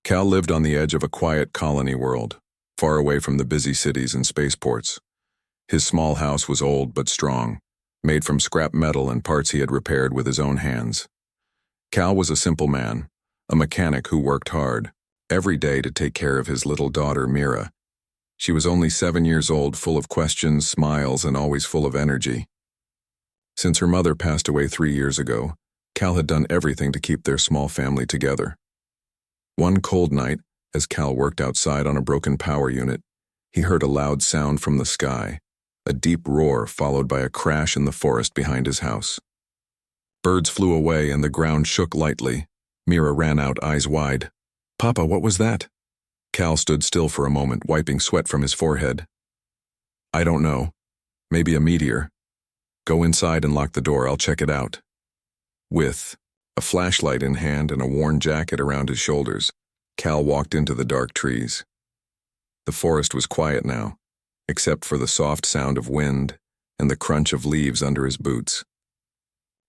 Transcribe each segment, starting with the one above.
Cal lived on the edge of a quiet colony world, far away from the busy cities and spaceports. His small house was old but strong, made from scrap metal and parts he had repaired with his own hands. Cal was a simple man, a mechanic who worked hard, every day to take care of his little daughter, Mira. She was only 7 years old, full of questions, smiles, and always full of energy. Since her mother passed away 3 years ago, Cal had done everything to keep their small family together. One cold night, as Cal worked outside on a broken power unit, he heard a loud sound from the sky, a deep roar followed by a crash in the forest behind his house. Birds flew away and the ground shook lightly. Mira ran out, eyes wide. "Papa, what was that?" Cal stood still for a moment, wiping sweat from his forehead. "I don't know. Maybe a meteor. Go inside and lock the door, I'll check it out." With a flashlight in hand and a worn jacket around his shoulders, Cal walked into the dark trees. The forest was quiet now, except for the soft sound of wind and the crunch of leaves under his boots.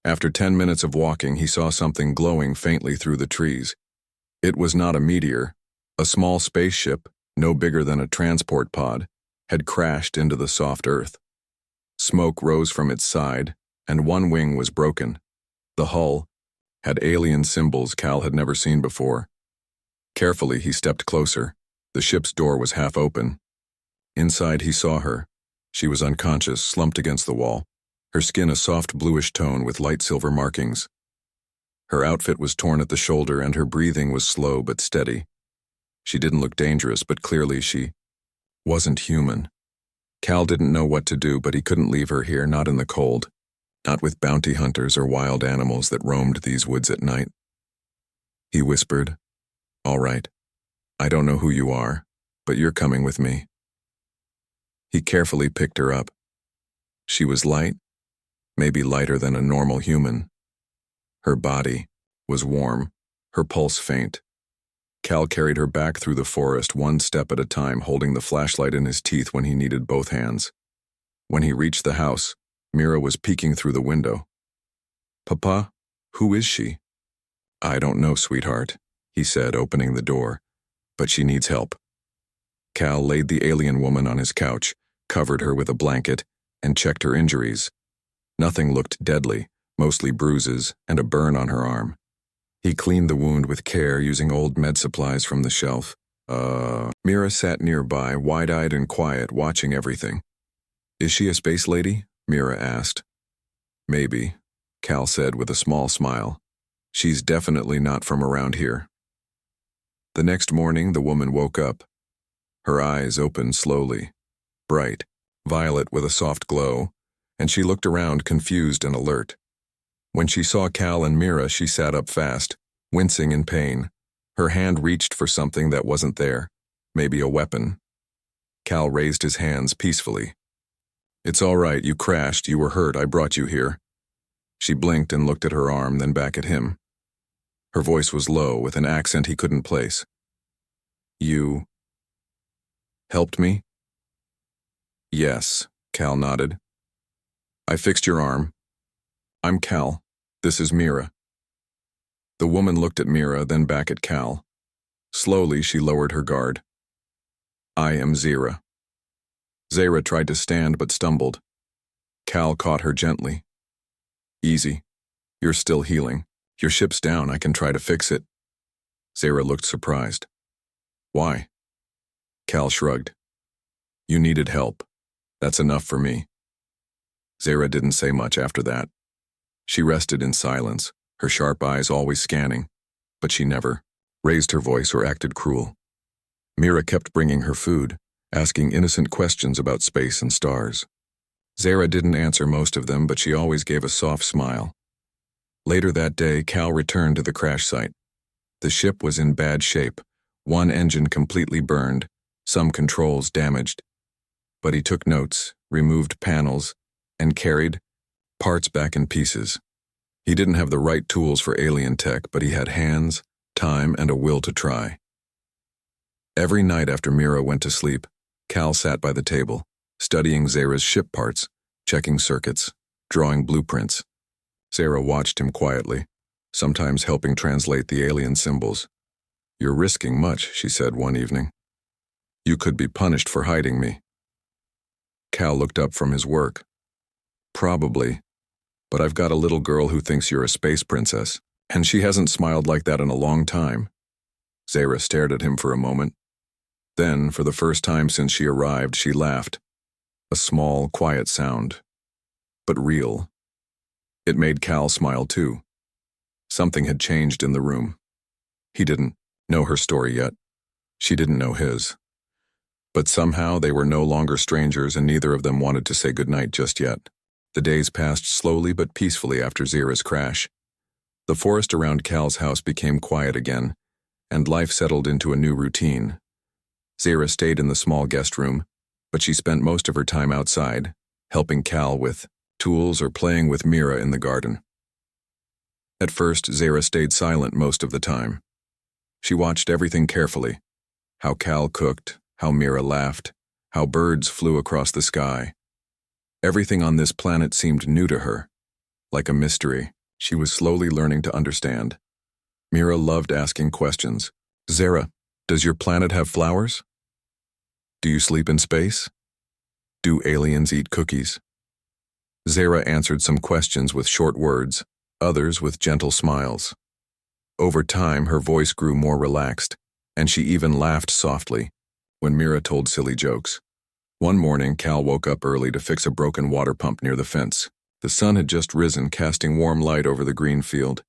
After 10 minutes of walking, he saw something glowing faintly through the trees. It was not a meteor. A small spaceship, no bigger than a transport pod, had crashed into the soft earth. Smoke rose from its side, and one wing was broken. The hull had alien symbols Cal had never seen before. Carefully, he stepped closer. The ship's door was half open. Inside, he saw her. She was unconscious, slumped against the wall, her skin a soft bluish tone with light silver markings. Her outfit was torn at the shoulder and her breathing was slow but steady. She didn't look dangerous, but clearly she wasn't human. Cal didn't know what to do, but he couldn't leave her here, not in the cold, not with bounty hunters or wild animals that roamed these woods at night. He whispered, "All right, I don't know who you are, but you're coming with me." He carefully picked her up. She was light, maybe lighter than a normal human. Her body was warm, her pulse faint. Cal carried her back through the forest, one step at a time, holding the flashlight in his teeth when he needed both hands. When he reached the house, Mira was peeking through the window. "Papa, who is she?" "I don't know, sweetheart," he said, opening the door, "but she needs help." Cal laid the alien woman on his couch, covered her with a blanket, and checked her injuries. Nothing looked deadly, mostly bruises and a burn on her arm. He cleaned the wound with care, using old med supplies from the shelf. Mira sat nearby, wide-eyed and quiet, watching everything. "Is she a space lady?" Mira asked. "Maybe," Cal said with a small smile. "She's definitely not from around here." The next morning, the woman woke up. Her eyes opened slowly, bright, violet with a soft glow, and she looked around, confused and alert. When she saw Cal and Mira, she sat up fast, wincing in pain. Her hand reached for something that wasn't there, maybe a weapon. Cal raised his hands peacefully. "It's all right, you crashed, you were hurt, I brought you here." She blinked and looked at her arm, then back at him. Her voice was low, with an accent he couldn't place. "You helped me?" "Yes," Cal nodded. "I fixed your arm. I'm Cal. This is Mira." The woman looked at Mira, then back at Cal. Slowly, she lowered her guard. "I am Zira." Zira tried to stand but stumbled. Cal caught her gently. "Easy. You're still healing. Your ship's down, I can try to fix it." Zira looked surprised. "Why?" Cal shrugged. "You needed help. That's enough for me." Zira didn't say much after that. She rested in silence, her sharp eyes always scanning, but she never raised her voice or acted cruel. Mira kept bringing her food, asking innocent questions about space and stars. Zira didn't answer most of them, but she always gave a soft smile. Later that day, Cal returned to the crash site. The ship was in bad shape, one engine completely burned, some controls damaged. But he took notes, removed panels, and carried parts back in pieces. He didn't have the right tools for alien tech, but he had hands, time, and a will to try. Every night after Mira went to sleep, Cal sat by the table, studying Zara's ship parts, checking circuits, drawing blueprints. Zara watched him quietly, sometimes helping translate the alien symbols. You're risking much, she said one evening. You could be punished for hiding me. Cal looked up from his work. Probably, but I've got a little girl who thinks you're a space princess, and she hasn't smiled like that in a long time. Zara stared at him for a moment. Then, for the first time since she arrived, she laughed. A small, quiet sound, but real. It made Cal smile too. Something had changed in the room. He didn't know her story yet. She didn't know his. But somehow they were no longer strangers, and neither of them wanted to say goodnight just yet. The days passed slowly but peacefully after Zara's crash. The forest around Cal's house became quiet again, and life settled into a new routine. Zara stayed in the small guest room, but she spent most of her time outside, helping Cal with tools or playing with Mira in the garden. At first, Zara stayed silent most of the time. She watched everything carefully: how Cal cooked, how Mira laughed, how birds flew across the sky. Everything on this planet seemed new to her, like a mystery she was slowly learning to understand. Mira loved asking questions. Zara, does your planet have flowers? Do you sleep in space? Do aliens eat cookies? Zara answered some questions with short words, others with gentle smiles. Over time, her voice grew more relaxed, and she even laughed softly when Mira told silly jokes. One morning, Cal woke up early to fix a broken water pump near the fence. The sun had just risen, casting warm light over the green field.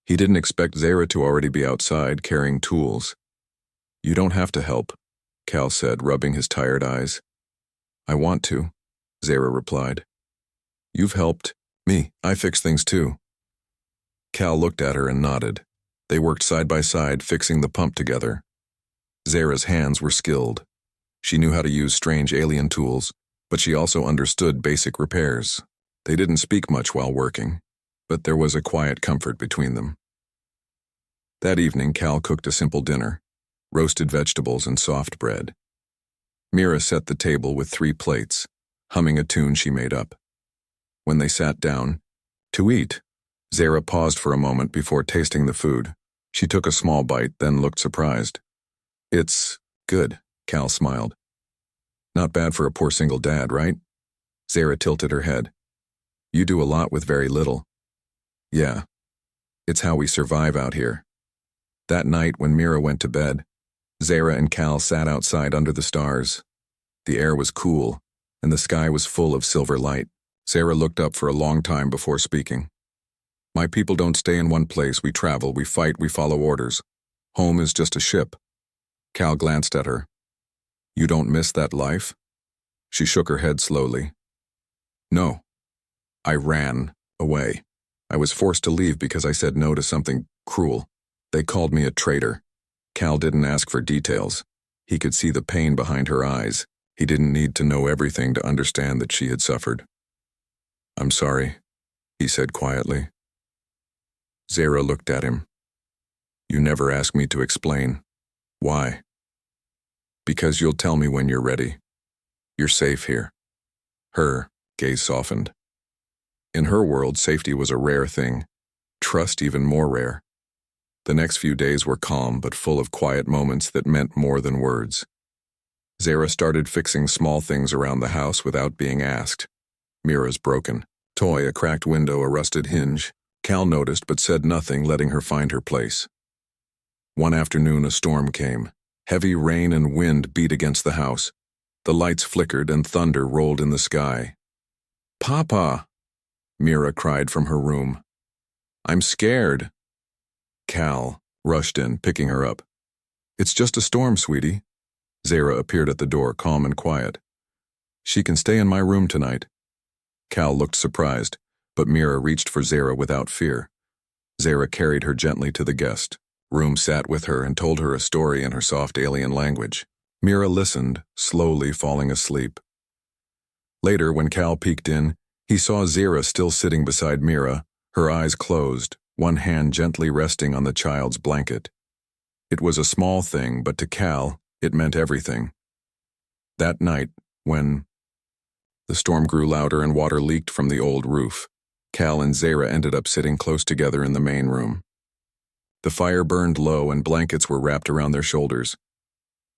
He didn't expect Zara to already be outside, carrying tools. You don't have to help, Cal said, rubbing his tired eyes. I want to, Zara replied. You've helped me. I fix things too. Cal looked at her and nodded. They worked side by side, fixing the pump together. Zara's hands were skilled. She knew how to use strange alien tools, but she also understood basic repairs. They didn't speak much while working, but there was a quiet comfort between them. That evening, Cal cooked a simple dinner: roasted vegetables and soft bread. Mira set the table with 3 plates, humming a tune she made up. When they sat down to eat, Zara paused for a moment before tasting the food. She took a small bite, then looked surprised. It's good, Cal smiled. Not bad for a poor single dad, right? Zara tilted her head. You do a lot with very little. Yeah, it's how we survive out here. That night, when Mira went to bed, Zara and Cal sat outside under the stars. The air was cool, and the sky was full of silver light. Zara looked up for a long time before speaking. My people don't stay in one place. We travel, we fight, we follow orders. Home is just a ship. Cal glanced at her. You don't miss that life? She shook her head slowly. No. I ran away. I was forced to leave because I said no to something cruel. They called me a traitor. Cal didn't ask for details. He could see the pain behind her eyes. He didn't need to know everything to understand that she had suffered. I'm sorry, he said quietly. Zara looked at him. You never asked me to explain. Why? Because you'll tell me when you're ready. You're safe here. Her gaze softened. In her world, safety was a rare thing. Trust even more rare. The next few days were calm but full of quiet moments that meant more than words. Zara started fixing small things around the house without being asked. Mira's broken toy, a cracked window, a rusted hinge. Cal noticed but said nothing, letting her find her place. One afternoon, a storm came. Heavy rain and wind beat against the house. The lights flickered and thunder rolled in the sky. Papa! Mira cried from her room. I'm scared. Cal rushed in, picking her up. It's just a storm, sweetie. Zara appeared at the door, calm and quiet. She can stay in my room tonight. Cal looked surprised, but Mira reached for Zara without fear. Zara carried her gently to the guest room, sat with her, and told her a story in her soft alien language. Mira listened, slowly falling asleep. Later, when Cal peeked in, he saw Zara still sitting beside Mira, her eyes closed, one hand gently resting on the child's blanket. It was a small thing, but to Cal, it meant everything. That night, when the storm grew louder and water leaked from the old roof, Cal and Zara ended up sitting close together in the main room. The fire burned low and blankets were wrapped around their shoulders.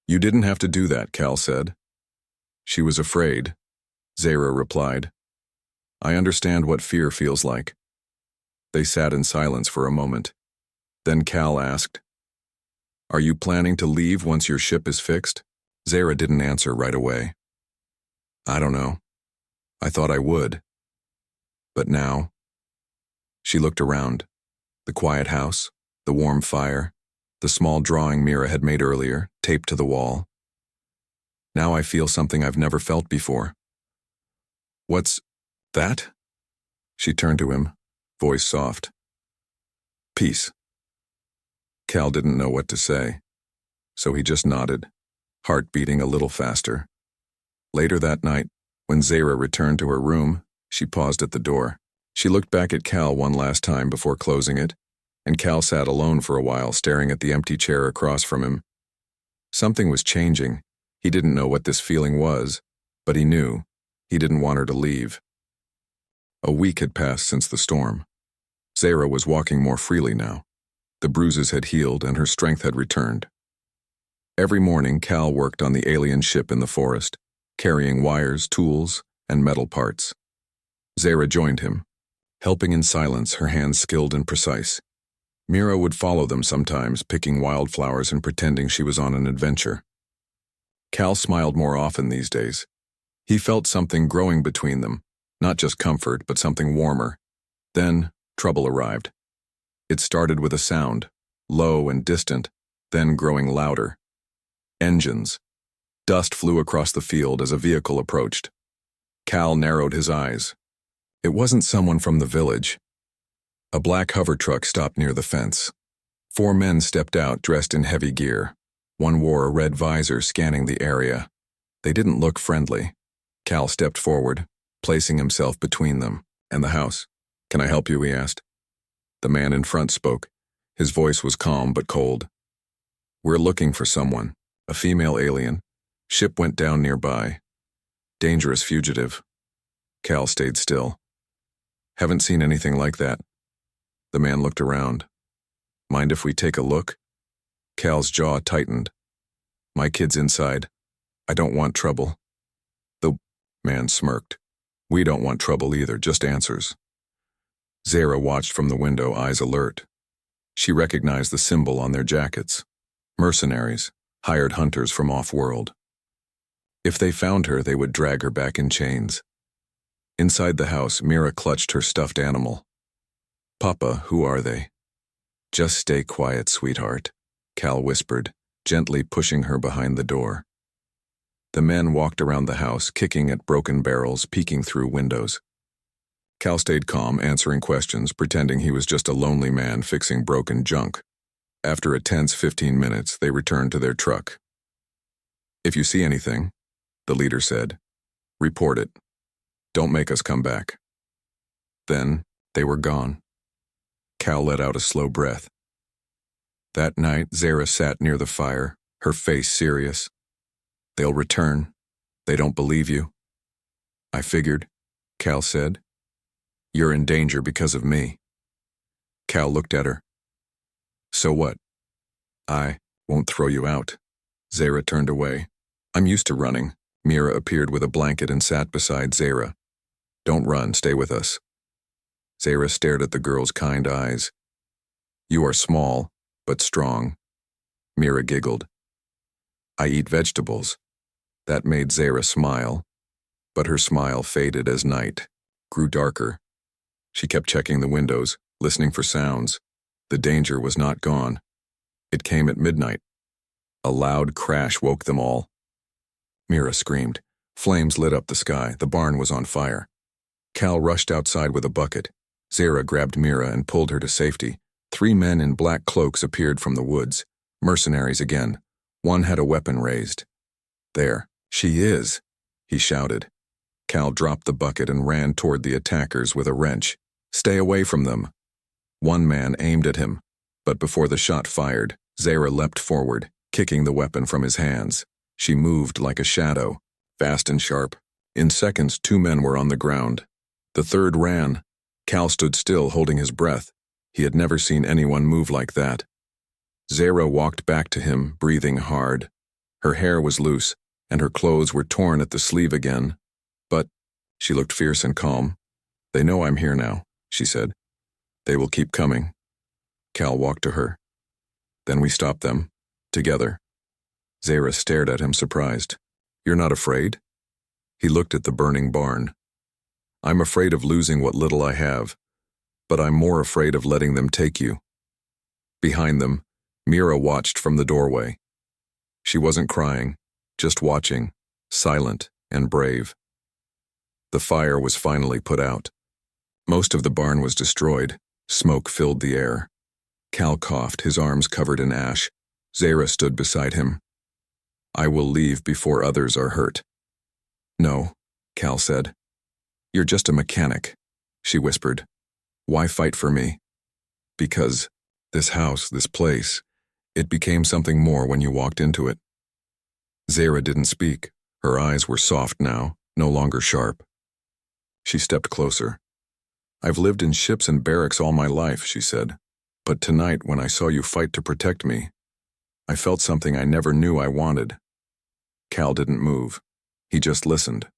"You didn't have to do that," Cal said. "She was afraid," Zara replied. "I understand what fear feels like." They sat in silence for a moment. Then Cal asked, "Are you planning to leave once your ship is fixed?" Zara didn't answer right away. "I don't know. I thought I would. But now?" She looked around. The quiet house, the warm fire, the small drawing Mira had made earlier, taped to the wall. "Now I feel something I've never felt before." "What's that?" She turned to him, voice soft. "Peace." Cal didn't know what to say, so he just nodded, heart beating a little faster. Later that night, when Zara returned to her room, she paused at the door. She looked back at Cal one last time before closing it, and Cal sat alone for a while, staring at the empty chair across from him. Something was changing. He didn't know what this feeling was, but he knew. He didn't want her to leave. A week had passed since the storm. Zara was walking more freely now. The bruises had healed and her strength had returned. Every morning, Cal worked on the alien ship in the forest, carrying wires, tools, and metal parts. Zara joined him, helping in silence, her hands skilled and precise. Mira would follow them sometimes, picking wildflowers and pretending she was on an adventure. Cal smiled more often these days. He felt something growing between them, not just comfort, but something warmer. Then, trouble arrived. It started with a sound, low and distant, then growing louder. Engines. Dust flew across the field as a vehicle approached. Cal narrowed his eyes. It wasn't someone from the village. A black hover truck stopped near the fence. 4 men stepped out dressed in heavy gear. One wore a red visor, scanning the area. They didn't look friendly. Cal stepped forward, placing himself between them and the house. "Can I help you?" he asked. The man in front spoke. His voice was calm but cold. "We're looking for someone, a female alien. Ship went down nearby. Dangerous fugitive." Cal stayed still. "Haven't seen anything like that." The man looked around. "Mind if we take a look?" Cal's jaw tightened. "My kid's inside. I don't want trouble." The man smirked. "We don't want trouble either, just answers." Zara watched from the window, eyes alert. She recognized the symbol on their jackets. Mercenaries, hired hunters from off-world. If they found her, they would drag her back in chains. Inside the house, Mira clutched her stuffed animal. "Papa, who are they?" "Just stay quiet, sweetheart," Cal whispered, gently pushing her behind the door. The men walked around the house, kicking at broken barrels, peeking through windows. Cal stayed calm, answering questions, pretending he was just a lonely man fixing broken junk. After a tense 15 minutes, they returned to their truck. "If you see anything," the leader said, "report it. Don't make us come back." Then, they were gone. Cal let out a slow breath. That night, Zara sat near the fire, her face serious. "They'll return. They don't believe you." "I figured," Cal said. "You're in danger because of me." Cal looked at her. "So what?" "I won't throw you out." Zara turned away. "I'm used to running." Mira appeared with a blanket and sat beside Zara. "Don't run, stay with us." Zara stared at the girl's kind eyes. "You are small, but strong." Mira giggled. "I eat vegetables." That made Zara smile, but her smile faded as night grew darker. She kept checking the windows, listening for sounds. The danger was not gone. It came at midnight. A loud crash woke them all. Mira screamed. Flames lit up the sky. The barn was on fire. Cal rushed outside with a bucket. Zara grabbed Mira and pulled her to safety. 3 men in black cloaks appeared from the woods. Mercenaries again. One had a weapon raised. "There, she is," he shouted. Cal dropped the bucket and ran toward the attackers with a wrench. "Stay away from them." One man aimed at him, but before the shot fired, Zara leapt forward, kicking the weapon from his hands. She moved like a shadow, fast and sharp. In seconds, 2 men were on the ground. The third ran. Cal stood still, holding his breath. He had never seen anyone move like that. Zara walked back to him, breathing hard. Her hair was loose, and her clothes were torn at the sleeve again. But she looked fierce and calm. "They know I'm here now," she said. "They will keep coming." Cal walked to her. "Then we stop them. Together." Zara stared at him, surprised. "You're not afraid?" He looked at the burning barn. "I'm afraid of losing what little I have, but I'm more afraid of letting them take you." Behind them, Mira watched from the doorway. She wasn't crying, just watching, silent and brave. The fire was finally put out. Most of the barn was destroyed. Smoke filled the air. Cal coughed, his arms covered in ash. Zara stood beside him. "I will leave before others are hurt." "No," Cal said. "You're just a mechanic," she whispered. "Why fight for me?" "Because this house, this place, it became something more when you walked into it." Zara didn't speak. Her eyes were soft now, no longer sharp. She stepped closer. "I've lived in ships and barracks all my life," she said. "But tonight, when I saw you fight to protect me, I felt something I never knew I wanted." Cal didn't move. He just listened.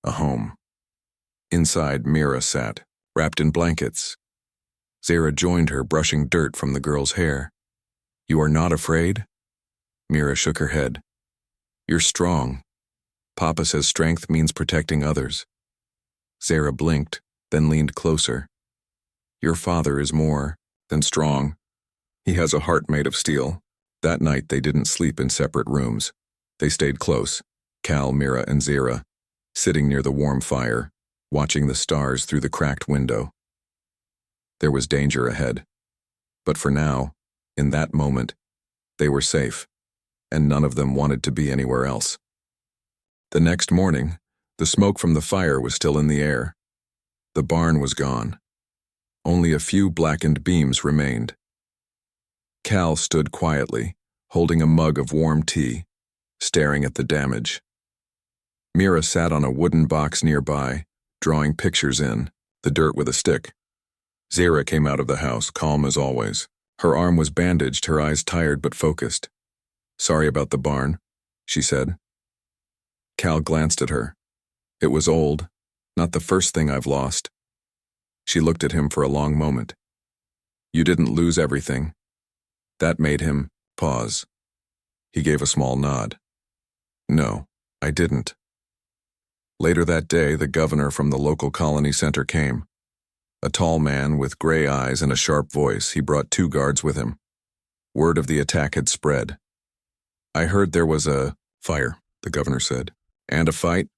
A home. Inside, Mira sat, wrapped in blankets. Zara joined her, brushing dirt from the girl's hair. "You are not afraid?" Mira shook her head. "You're strong. Papa says strength means protecting others." Zara blinked, then leaned closer. "Your father is more than strong. He has a heart made of steel." That night they didn't sleep in separate rooms. They stayed close, Cal, Mira, and Zara, sitting near the warm fire, watching the stars through the cracked window. There was danger ahead. But for now, in that moment, they were safe, and none of them wanted to be anywhere else. The next morning, the smoke from the fire was still in the air. The barn was gone. Only a few blackened beams remained. Cal stood quietly, holding a mug of warm tea, staring at the damage. Mira sat on a wooden box nearby, drawing pictures in, the dirt with a stick. Zara came out of the house, calm as always. Her arm was bandaged, her eyes tired but focused. "Sorry about the barn," she said. Cal glanced at her. "It was old, not the first thing I've lost." She looked at him for a long moment. "You didn't lose everything." That made him pause. He gave a small nod. "No, I didn't." Later that day, the governor from the local colony center came. A tall man with gray eyes and a sharp voice. He brought 2 guards with him. Word of the attack had spread. "I heard there was a fire," the governor said. "And a fight?"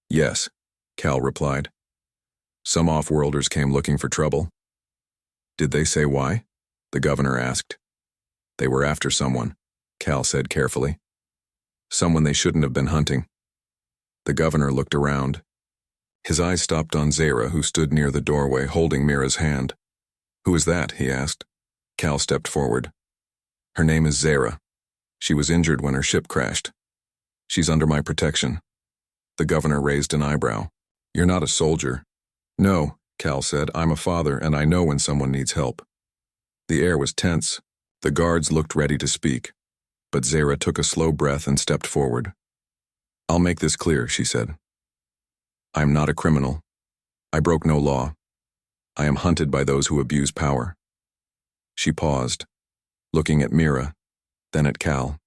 "Yes," Cal replied. "Some off-worlders came looking for trouble." "Did they say why?" the governor asked. "They were after someone," Cal said carefully. "Someone they shouldn't have been hunting." The governor looked around. His eyes stopped on Zara, who stood near the doorway, holding Mira's hand. "Who is that?" he asked. Cal stepped forward. "Her name is Zara. She was injured when her ship crashed. She's under my protection." The governor raised an eyebrow. "You're not a soldier." "No," Cal said. "I'm a father, and I know when someone needs help." The air was tense. The guards looked ready to speak, but Zara took a slow breath and stepped forward. "I'll make this clear," she said. "I'm not a criminal. I broke no law. I am hunted by those who abuse power." She paused, looking at Mira, then at Cal.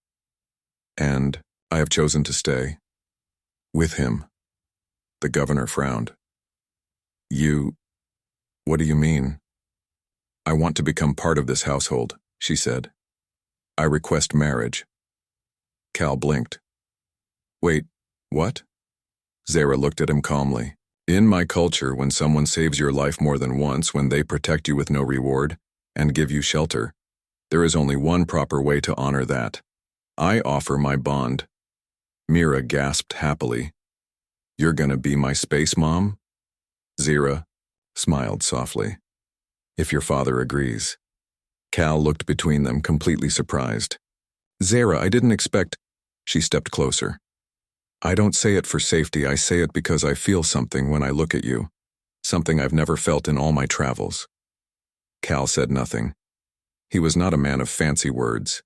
"And I have chosen to stay with him." The governor frowned. What do you mean?" "I want to become part of this household," she said. "I request marriage." Cal blinked. "Wait, what?" Zara looked at him calmly. "In my culture, when someone saves your life more than once, when they protect you with no reward, and give you shelter, there is only one proper way to honor that. I offer my bond." Mira gasped happily. "You're gonna be my space mom?" Zara smiled softly. "If your father agrees." Cal looked between them, completely surprised. "Zara, I didn't expect—" She stepped closer. "I don't say it for safety, I say it because I feel something when I look at you. Something I've never felt in all my travels." Cal said nothing. He was not a man of fancy words.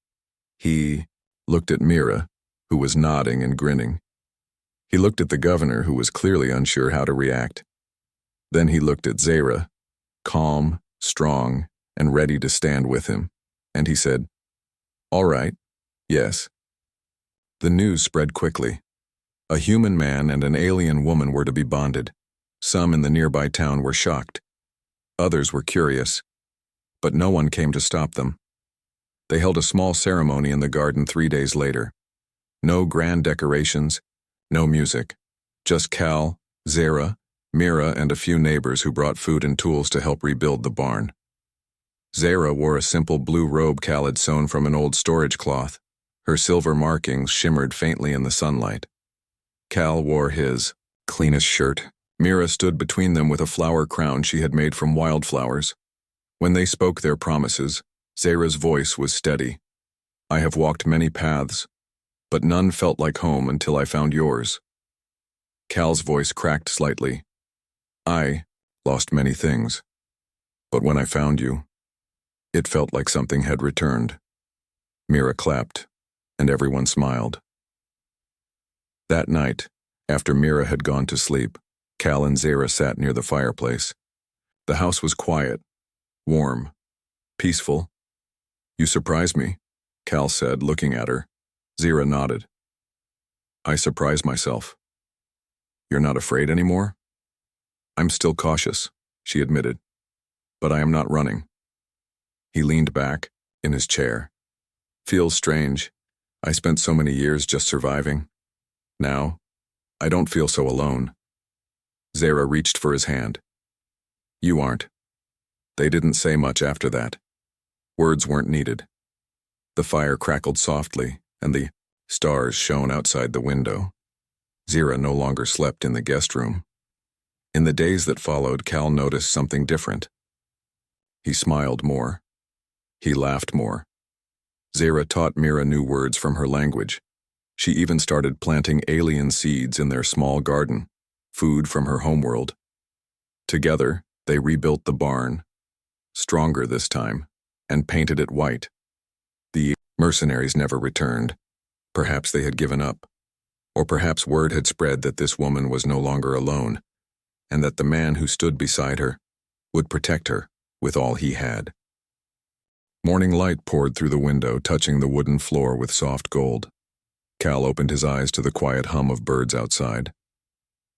He looked at Mira, who was nodding and grinning. He looked at the governor, who was clearly unsure how to react. Then he looked at Zara, calm, strong, and ready to stand with him, and he said, "All right, yes." The news spread quickly. A human man and an alien woman were to be bonded. Some in the nearby town were shocked. Others were curious, but no one came to stop them. They held a small ceremony in the garden 3 days later. No grand decorations, no music, just Cal, Zara, Mira, and a few neighbors who brought food and tools to help rebuild the barn. Zara wore a simple blue robe Cal had sewn from an old storage cloth. Her silver markings shimmered faintly in the sunlight. Cal wore his cleanest shirt. Mira stood between them with a flower crown she had made from wildflowers. When they spoke their promises, Zara's voice was steady. "I have walked many paths, but none felt like home until I found yours." Cal's voice cracked slightly. "I lost many things, but when I found you, it felt like something had returned." Mira clapped, and everyone smiled. That night, after Mira had gone to sleep, Cal and Zara sat near the fireplace. The house was quiet, warm, peaceful. "You surprise me," Cal said, looking at her. Zara nodded. "I surprise myself." "You're not afraid anymore?" "I'm still cautious," she admitted, "but I am not running." He leaned back in his chair. "Feels strange. I spent so many years just surviving. Now, I don't feel so alone." Zara reached for his hand. "You aren't." They didn't say much after that. Words weren't needed. The fire crackled softly, and the stars shone outside the window. Zara no longer slept in the guest room. In the days that followed, Cal noticed something different. He smiled more. He laughed more. Zara taught Mira new words from her language. She even started planting alien seeds in their small garden, food from her homeworld. Together, they rebuilt the barn, stronger this time, and painted it white. The mercenaries never returned. Perhaps they had given up. Or perhaps word had spread that this woman was no longer alone, and that the man who stood beside her would protect her with all he had. Morning light poured through the window, touching the wooden floor with soft gold. Cal opened his eyes to the quiet hum of birds outside.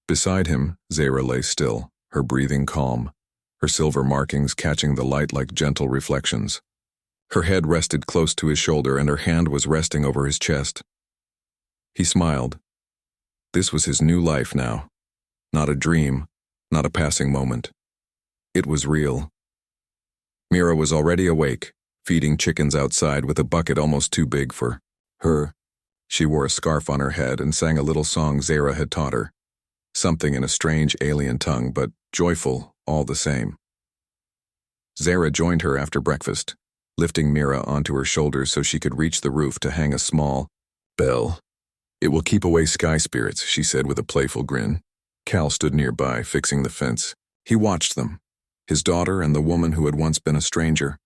Beside him, Zara lay still, her breathing calm, her silver markings catching the light like gentle reflections. Her head rested close to his shoulder, and her hand was resting over his chest. He smiled. This was his new life now. Not a dream, not a passing moment. It was real. Mira was already awake, feeding chickens outside with a bucket almost too big for her. She wore a scarf on her head and sang a little song Zara had taught her. Something in a strange alien tongue, but joyful all the same. Zara joined her after breakfast, lifting Mira onto her shoulders so she could reach the roof to hang a small bell. "It will keep away sky spirits," she said with a playful grin. Cal stood nearby, fixing the fence. He watched them, his daughter and the woman who had once been a stranger,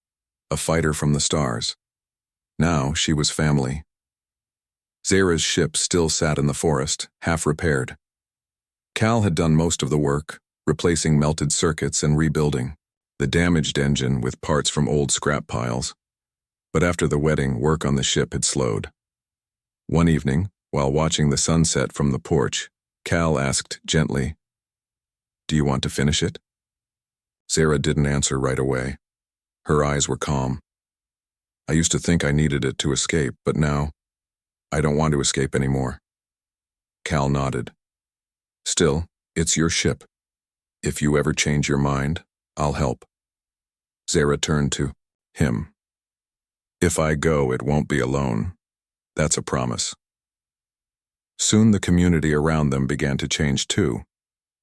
a fighter from the stars. Now she was family. Zara's ship still sat in the forest, half repaired. Cal had done most of the work, replacing melted circuits and rebuilding the damaged engine with parts from old scrap piles. But after the wedding, work on the ship had slowed. One evening, while watching the sunset from the porch, Cal asked gently, "Do you want to finish it?" Zara didn't answer right away. Her eyes were calm. "I used to think I needed it to escape, but now, I don't want to escape anymore." Cal nodded. "Still, it's your ship. If you ever change your mind, I'll help." Zara turned to him. "If I go, it won't be alone. That's a promise." Soon the community around them began to change too.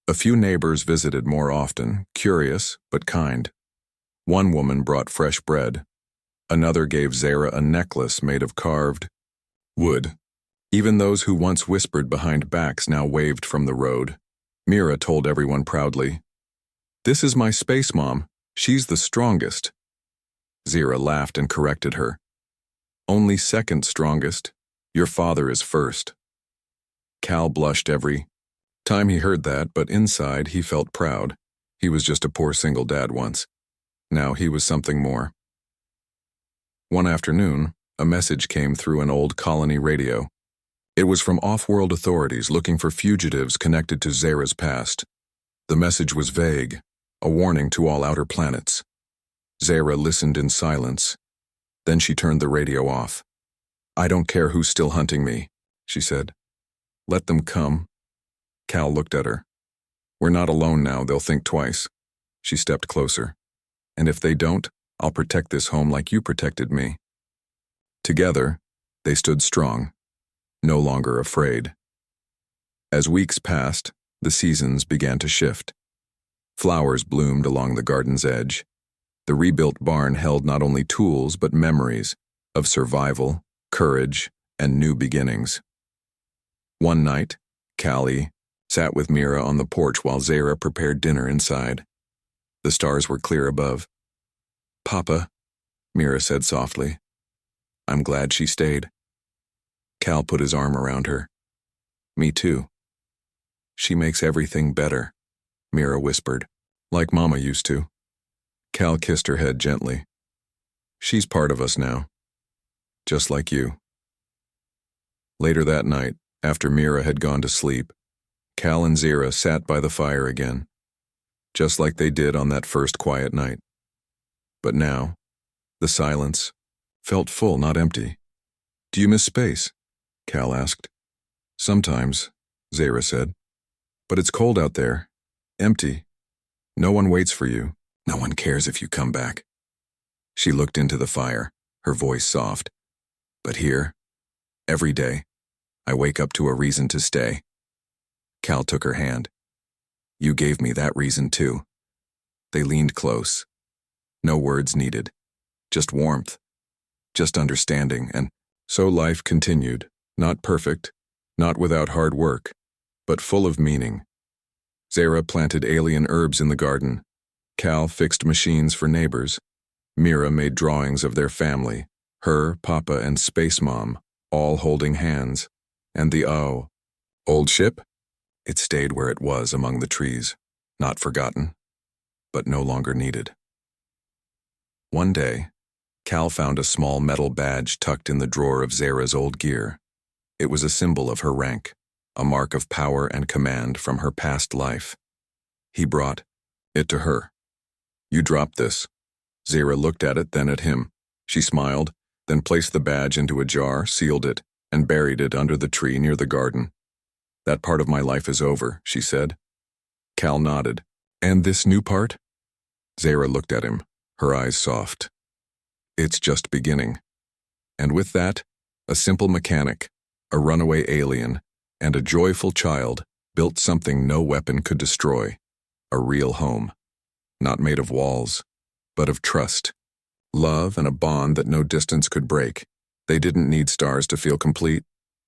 A few neighbors visited more often, curious but kind. One woman brought fresh bread. Another gave Zara a necklace made of carved wood. Even those who once whispered behind backs now waved from the road. Mira told everyone proudly, "This is my space mom. She's the strongest." Zira laughed and corrected her. Only second strongest. Your father is first. Cal blushed every time he heard that, but inside he felt proud. He was just a poor single dad once. Now he was something more. One afternoon, a message came through an old colony radio. It was from off-world authorities looking for fugitives connected to Zara's past. The message was vague, a warning to all outer planets. Zara listened in silence. Then she turned the radio off. I don't care who's still hunting me, she said. Let them come. Cal looked at her. We're not alone now, they'll think twice. She stepped closer. And if they don't, I'll protect this home like you protected me. Together, they stood strong, no longer afraid. As weeks passed, the seasons began to shift. Flowers bloomed along the garden's edge. The rebuilt barn held not only tools but memories of survival, courage, and new beginnings. One night, Callie sat with Mira on the porch while Zara prepared dinner inside. The stars were clear above. Papa, Mira said softly. I'm glad she stayed. Cal put his arm around her. Me too. She makes everything better, Mira whispered, like Mama used to. Cal kissed her head gently. She's part of us now, just like you. Later that night, after Mira had gone to sleep, Cal and Zira sat by the fire again, just like they did on that first quiet night. But now, the silence felt full, not empty. Do you miss space? Cal asked. Sometimes, Zira said. But it's cold out there, empty. No one waits for you. No one cares if you come back. She looked into the fire, her voice soft. But here, every day, I wake up to a reason to stay. Cal took her hand. You gave me that reason too. They leaned close. No words needed. Just warmth. Just understanding, and so life continued, not perfect, not without hard work, but full of meaning. Zara planted alien herbs in the garden. Cal fixed machines for neighbors. Mira made drawings of their family, her, Papa, and Space Mom, all holding hands. And the old ship? It stayed where it was among the trees, not forgotten, but no longer needed. One day, Cal found a small metal badge tucked in the drawer of Zara's old gear. It was a symbol of her rank, a mark of power and command from her past life. He brought it to her. You dropped this. Zara looked at it, then at him. She smiled, then placed the badge into a jar, sealed it, and buried it under the tree near the garden. That part of my life is over, she said. Cal nodded. And this new part? Zara looked at him, her eyes soft. It's just beginning. And with that, a simple mechanic, a runaway alien, and a joyful child built something no weapon could destroy. A real home. Not made of walls, but of trust, love, and a bond that no distance could break. They didn't need stars to feel complete.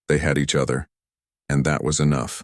They had each other, and that was enough.